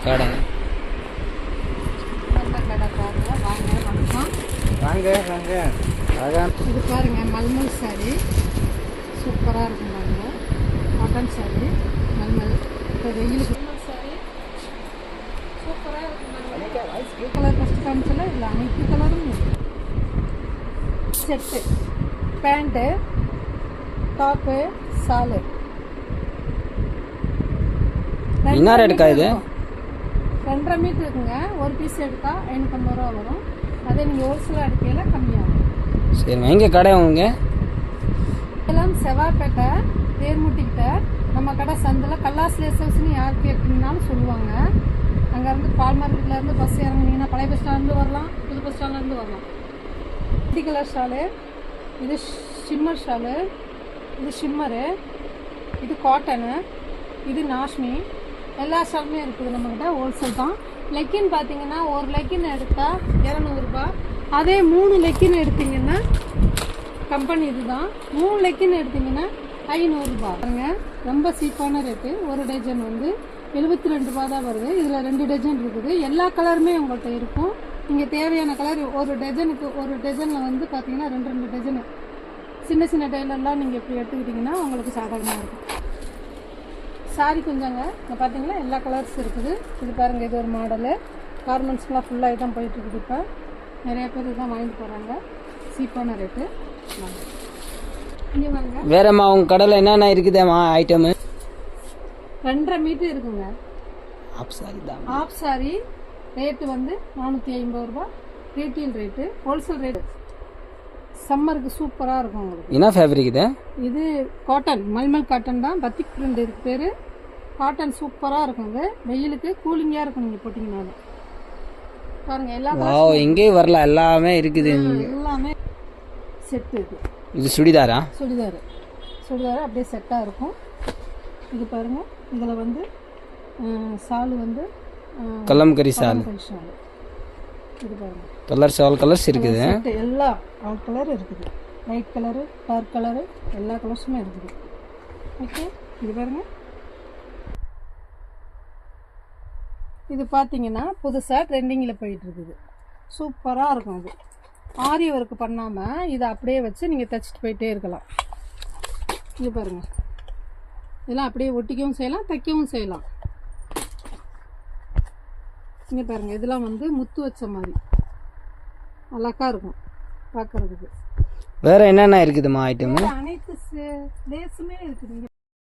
கடை. வாங்க வாங்க. இது பாருங்க, மல்மல் சாரி சூப்பராக இருக்கும் பாருங்க. Cotton sorry mulmul. இப்போ வெயிலுக்கு மல்மல் சாரி சூப்பராக இருக்கும் பாருங்க. கலர் ஃபஸ்ட்டு காமிச்சல இல்லை, அனைத்து கலரும் இருக்கு. செட்டு, பேண்ட்டு, டாப்பு, சாலு. என்ன ரேட்டுக்கா இது? 2.5 மீட்டர் இருக்குங்க. ஒரு பீஸ் எடுத்தா 550 ரூபா வரும். அதே நீங்கள் ஹோல்சேலாக எடுக்கையில் கம்மியாகும். சரிம்மா, எங்கே கடை உங்க? சேலம் செவ்வாப்பேட்டை தேர்முட்டிக்கிட்ட நம்ம கடை சந்தில் கல்லாஸ் லேசர்ஸ்னு யார் கேட்டிங்கனாலும் சொல்லுவாங்க. அங்கேருந்து பால் மார்க்கெட்லேருந்து பஸ் இறங்குனீங்கன்னா பழைய பஸ் ஸ்டாண்ட்லேருந்து வரலாம், புது பஸ் ஸ்டாண்ட்லேருந்து வரலாம். மல்டி கலர் ஷாலு, இது ஷிம்மர் ஷாலு, இது ஷிம்மரு, இது காட்டனு, இது நாஷ்மி. எல்லா ஷாலுமே இருக்குது நம்மக்கிட்ட. ஹோல்சேல் தான். லெக்கின் பார்த்தீங்கன்னா ஒரு லெக்கின் எடுத்தால் 200 ரூபா. அதே 3 லெக்கின் எடுத்திங்கன்னா கம்பெனி இதுதான். 3 லெக்கின் எடுத்திங்கன்னா 500 ரூபா. பாருங்க, ரொம்ப சீப்பான ரேட்டு. ஒரு டஜன் வந்து 72 ரூபா தான் வருது. இதில் 2 டஜன் இருக்குது. எல்லா கலருமே உங்கள்கிட்ட இருக்கும். நீங்கள் தேவையான கலர் ஒரு டஜனுக்கு, ஒரு டஜனில் வந்து பார்த்தீங்கன்னா 2 டஜனு. சின்ன சின்ன டெய்லர்லாம் நீங்கள் இப்படி எடுத்துக்கிட்டிங்கன்னா உங்களுக்கு சாதகமாக இருக்கும். சாரி கொஞ்சங்க இங்கே பார்த்தீங்களா, எல்லா கலர்ஸ் இருக்குது. இது பாருங்கள், இது ஒரு மாடலு. கார்மெண்ட்ஸ்லாம் ஃபுல்லாக தான் போயிட்டுருக்குது. இப்போ நிறைய பேர் இதான் வாங்கிட்டு போகிறாங்க. சீப்பான ரேட்டு. இங்கே வாங்க. வேறம்மா உங்கள் கடையில் என்னென்ன இருக்குதேம்மா ஐட்டமு? 2.5 மீட்டர் இருக்குங்க. ஆப் சாரி தான். ஆப் சாரி ரேட்டு வந்து 450 ரூபா. Retail rate, wholesale rate. சம்மருக்கு சூப்பராக இருக்கும் உங்களுக்கு. என்ன ஃபேப்ரிக் இது? இது காட்டன், மல்மல் காட்டன் தான். பத்திக் பிரிண்ட் இருக்கு பேர். காட்டன் சூப்பராக இருக்கும். இது வெயிலுக்கு கூலிங்காக இருக்கும் நீங்கள் போட்டிங்கனாலும். பாருங்கள், எல்லா எங்கேயும் வரல, எல்லாமே இருக்குது. எல்லாமே செட்டு இது. இது சுடிதாரா? சுடிதார் அப்படியே செட்டாக இருக்கும். இது பாருங்கள், இதில் வந்து சாலு வந்து கலம்கரி சால். ஷாலு. இது பாருங்கள், கலர்ஸ் இருக்குது. எல்லா ஆல் கலர் இருக்குது. லைட் கலரு, டார்க் கலரு, எல்லா கலர்ஸுமே இருக்குது. ஓகே, இது பாருங்க. இது பார்த்தீங்கன்னா புதுசாக ட்ரெண்டிங்கில் போயிட்டு இருக்குது. சூப்பராக இருக்கும். இது ஆரி ஒர்க் பண்ணாமல் இதை அப்படியே வச்சு நீங்கள் தைச்சிட்டு போயிட்டே இருக்கலாம். இது பாருங்கள், இதெல்லாம் அப்படியே ஒட்டிக்கவும் செய்யலாம், தைக்கவும் செய்யலாம். இங்கே பாருங்கள், இதெல்லாம் வந்து முத்து வச்ச மாதிரி அழகா இருக்கும் பார்க்கறதுக்கு. வேற என்னென்ன இருக்குதுமா ஐட்டம்? அனைத்து லேஸுமே இருக்குது.